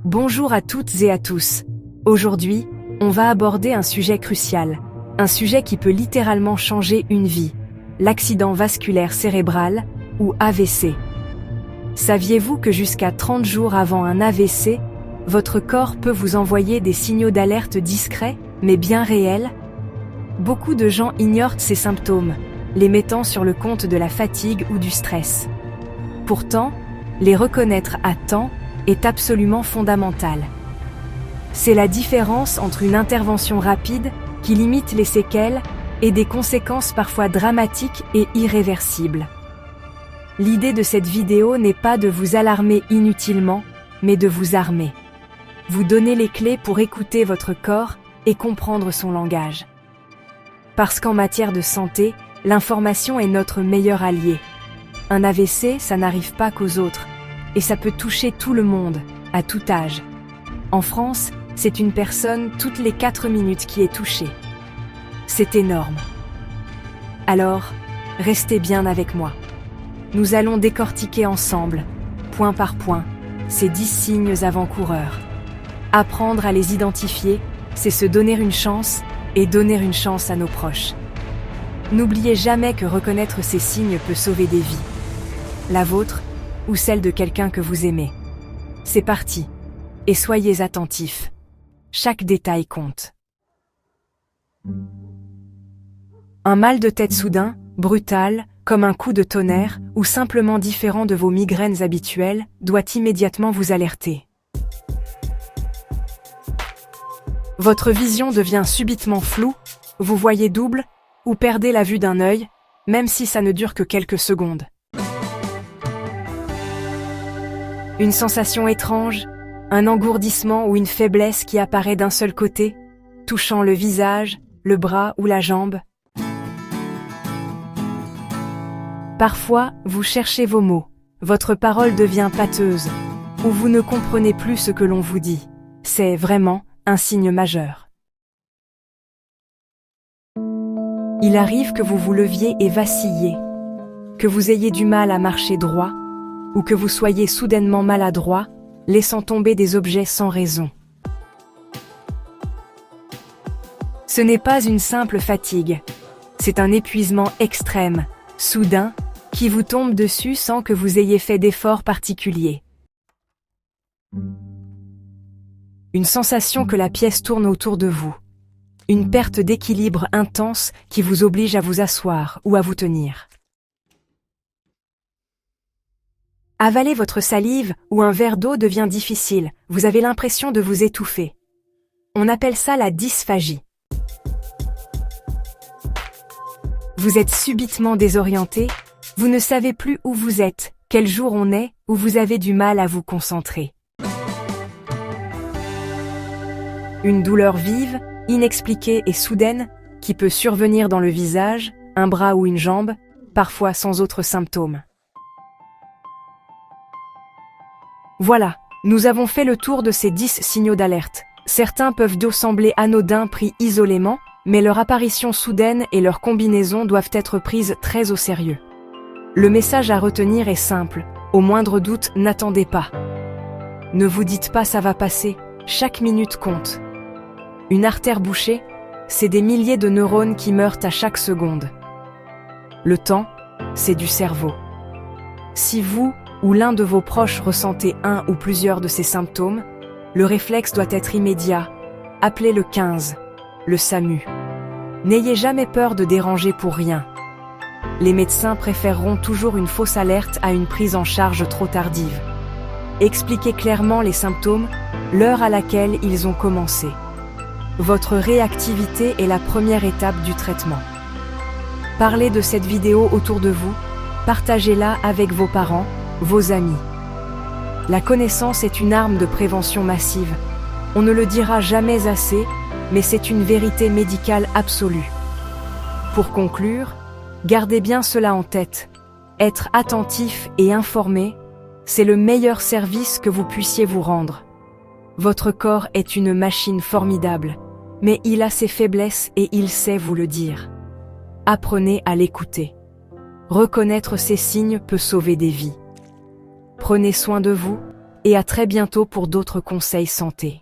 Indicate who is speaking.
Speaker 1: Bonjour à toutes et à tous. Aujourd'hui, on va aborder un sujet crucial, un sujet qui peut littéralement changer une vie, l'accident vasculaire cérébral, ou AVC. Saviez-vous que jusqu'à 30 jours avant un AVC, votre corps peut vous envoyer des signaux d'alerte discrets, mais bien réels? Beaucoup de gens ignorent ces symptômes, les mettant sur le compte de la fatigue ou du stress. Pourtant, les reconnaître à temps est absolument fondamental. C'est la différence entre une intervention rapide qui limite les séquelles et des conséquences parfois dramatiques et irréversibles. L'idée de cette vidéo n'est pas de vous alarmer inutilement, mais de vous armer. Vous donner les clés pour écouter votre corps et comprendre son langage. Parce qu'en matière de santé, l'information est notre meilleur allié. Un AVC, ça n'arrive pas qu'aux autres, et ça peut toucher tout le monde, à tout âge. En France, c'est une personne toutes les 4 minutes qui est touchée. C'est énorme. Alors, restez bien avec moi. Nous allons décortiquer ensemble, point par point, ces 10 signes avant-coureurs. Apprendre à les identifier, c'est se donner une chance et donner une chance à nos proches. N'oubliez jamais que reconnaître ces signes peut sauver des vies. La vôtre ou celle de quelqu'un que vous aimez. C'est parti. Et soyez attentifs. Chaque détail compte. Un mal de tête soudain, brutal, comme un coup de tonnerre, ou simplement différent de vos migraines habituelles, doit immédiatement vous alerter. Votre vision devient subitement floue, vous voyez double, ou perdez la vue d'un œil, même si ça ne dure que quelques secondes. Une sensation étrange, un engourdissement ou une faiblesse qui apparaît d'un seul côté, touchant le visage, le bras ou la jambe. Parfois, vous cherchez vos mots, votre parole devient pâteuse, ou vous ne comprenez plus ce que l'on vous dit. C'est vraiment un signe majeur. Il arrive que vous vous leviez et vacilliez, que vous ayez du mal à marcher droit, ou que vous soyez soudainement maladroit, laissant tomber des objets sans raison. Ce n'est pas une simple fatigue, c'est un épuisement extrême, soudain, qui vous tombe dessus sans que vous ayez fait d'efforts particuliers. Une sensation que la pièce tourne autour de vous. Une perte d'équilibre intense qui vous oblige à vous asseoir ou à vous tenir. Avaler votre salive ou un verre d'eau devient difficile, vous avez l'impression de vous étouffer. On appelle ça la dysphagie. Vous êtes subitement désorienté, vous ne savez plus où vous êtes, quel jour on est, ou vous avez du mal à vous concentrer. Une douleur vive, inexpliquée et soudaine, qui peut survenir dans le visage, un bras ou une jambe, parfois sans autres symptômes. Voilà, nous avons fait le tour de ces 10 signaux d'alerte. Certains peuvent sembler anodins pris isolément, mais leur apparition soudaine et leur combinaison doivent être prises très au sérieux. Le message à retenir est simple, au moindre doute, n'attendez pas. Ne vous dites pas ça va passer, chaque minute compte. Une artère bouchée, c'est des milliers de neurones qui meurent à chaque seconde. Le temps, c'est du cerveau. Si vous ou l'un de vos proches ressentez un ou plusieurs de ces symptômes, le réflexe doit être immédiat. Appelez le 15, le SAMU. N'ayez jamais peur de déranger pour rien. Les médecins préféreront toujours une fausse alerte à une prise en charge trop tardive. Expliquez clairement les symptômes, l'heure à laquelle ils ont commencé. Votre réactivité est la première étape du traitement. Parlez de cette vidéo autour de vous, partagez-la avec vos parents, vos amis. La connaissance est une arme de prévention massive. On ne le dira jamais assez, mais c'est une vérité médicale absolue. Pour conclure, gardez bien cela en tête. Être attentif et informé, c'est le meilleur service que vous puissiez vous rendre. Votre corps est une machine formidable, mais il a ses faiblesses et il sait vous le dire. Apprenez à l'écouter. Reconnaître ces signes peut sauver des vies. Prenez soin de vous, et à très bientôt pour d'autres conseils santé.